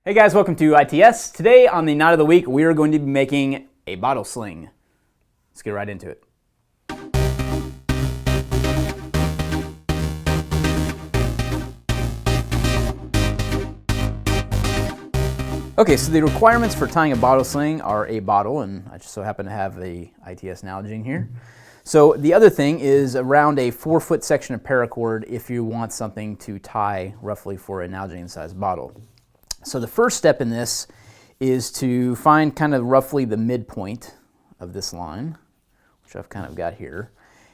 Hey guys, welcome to ITS. Today on the Knot of the Week, we are going to be making a bottle sling. Let's get right into it. Okay, so the requirements for tying a bottle sling are a bottle, and I just so happen to have the ITS Nalgene here. So the other thing is around a 4-foot section of paracord if you want something to tie roughly for a Nalgene sized bottle. So the first step in this is to find kind of roughly the midpoint of this line, which I've kind of got here,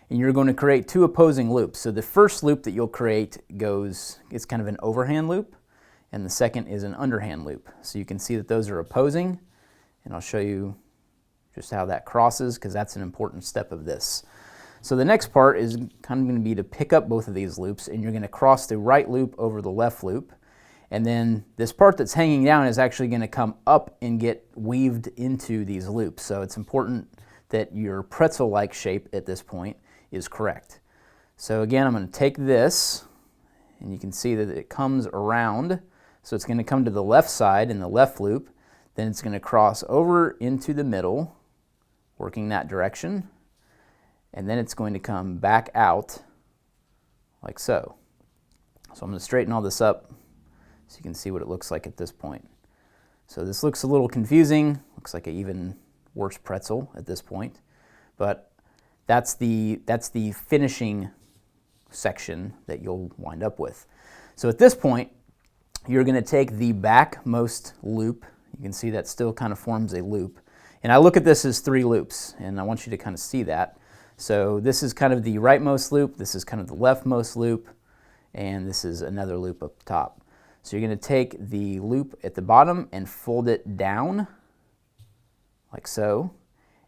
and you're going to create two opposing loops. So the first loop that you'll create is kind of an overhand loop, and the second is an underhand loop. So you can see that those are opposing, and I'll show you just how that crosses because that's an important step of this. So the next part is kind of going to be to pick up both of these loops, and you're going to cross the right loop over the left loop. And then this part that's hanging down is actually going to come up and get weaved into these loops. So it's important that your pretzel-like shape at this point is correct. So again, I'm going to take this, and you can see that it comes around. So it's going to come to the left side in the left loop. Then it's going to cross over into the middle, working that direction. And then it's going to come back out like so. So I'm going to straighten all this up so you can see what it looks like at this point. So this looks a little confusing, looks like an even worse pretzel at this point, but that's the finishing section that you'll wind up with. So at this point, you're going to take the backmost loop. You can see that still kind of forms a loop. And I look at this as 3 loops, and I want you to kind of see that. So this is kind of the rightmost loop, this is kind of the leftmost loop, and this is another loop up top. So you're going to take the loop at the bottom and fold it down, like so.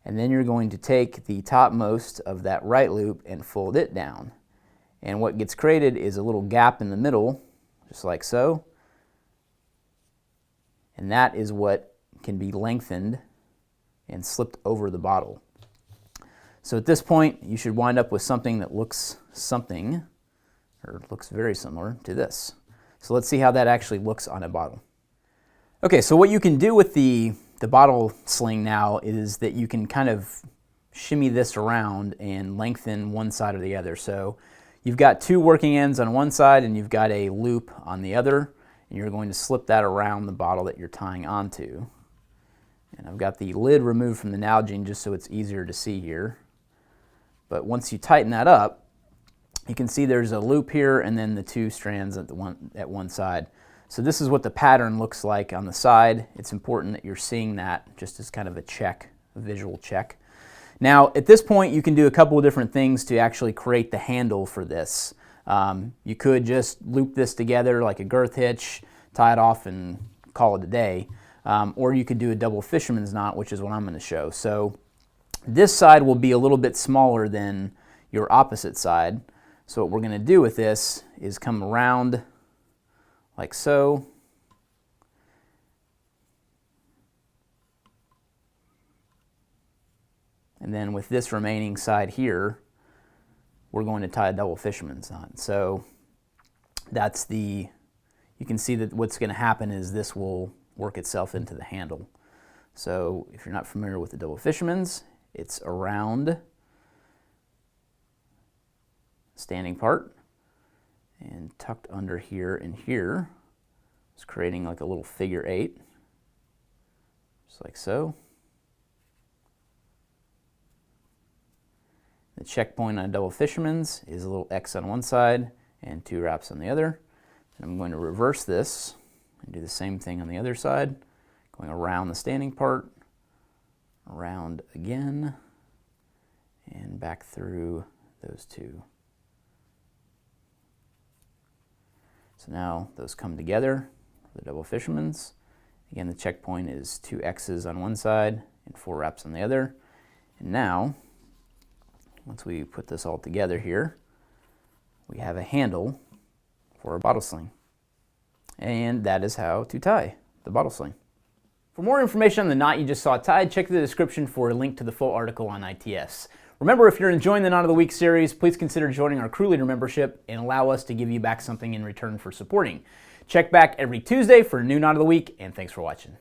And then you're going to take the topmost of that right loop and fold it down. And what gets created is a little gap in the middle, just like so. And that is what can be lengthened and slipped over the bottle. So at this point, you should wind up with something that looks very similar to this. So let's see how that actually looks on a bottle. Okay, so what you can do with the bottle sling now is that you can kind of shimmy this around and lengthen one side or the other. So you've got 2 working ends on one side and you've got a loop on the other, and you're going to slip that around the bottle that you're tying onto. And I've got the lid removed from the Nalgene just so it's easier to see here. But once you tighten that up, you can see there's a loop here and then the 2 strands at one side. So this is what the pattern looks like on the side. It's important that you're seeing that just as kind of a check, a visual check. Now at this point you can do a couple of different things to actually create the handle for this. You could just loop this together like a girth hitch, tie it off and call it a day. Or you could do a double fisherman's knot, which is what I'm going to show. So this side will be a little bit smaller than your opposite side. So what we're going to do with this is come around like so. And then with this remaining side here, we're going to tie a double fisherman's knot. So you can see that what's going to happen is this will work itself into the handle. So if you're not familiar with the double fisherman's, it's around standing part and tucked under here and here. It's creating like a little figure 8, just like so. The checkpoint on a double fisherman's is a little X on one side and 2 wraps on the other. And I'm going to reverse this and do the same thing on the other side, going around the standing part, around again, and back through those 2. So now those come together for the double fisherman's. Again, the checkpoint is 2 X's on one side and 4 wraps on the other. And now, once we put this all together here, we have a handle for a bottle sling. And that is how to tie the bottle sling. For more information on the knot you just saw tied, check the description for a link to the full article on ITS. Remember, if you're enjoying the Knot of the Week series, please consider joining our crew leader membership and allow us to give you back something in return for supporting. Check back every Tuesday for a new knot of the week, and thanks for watching.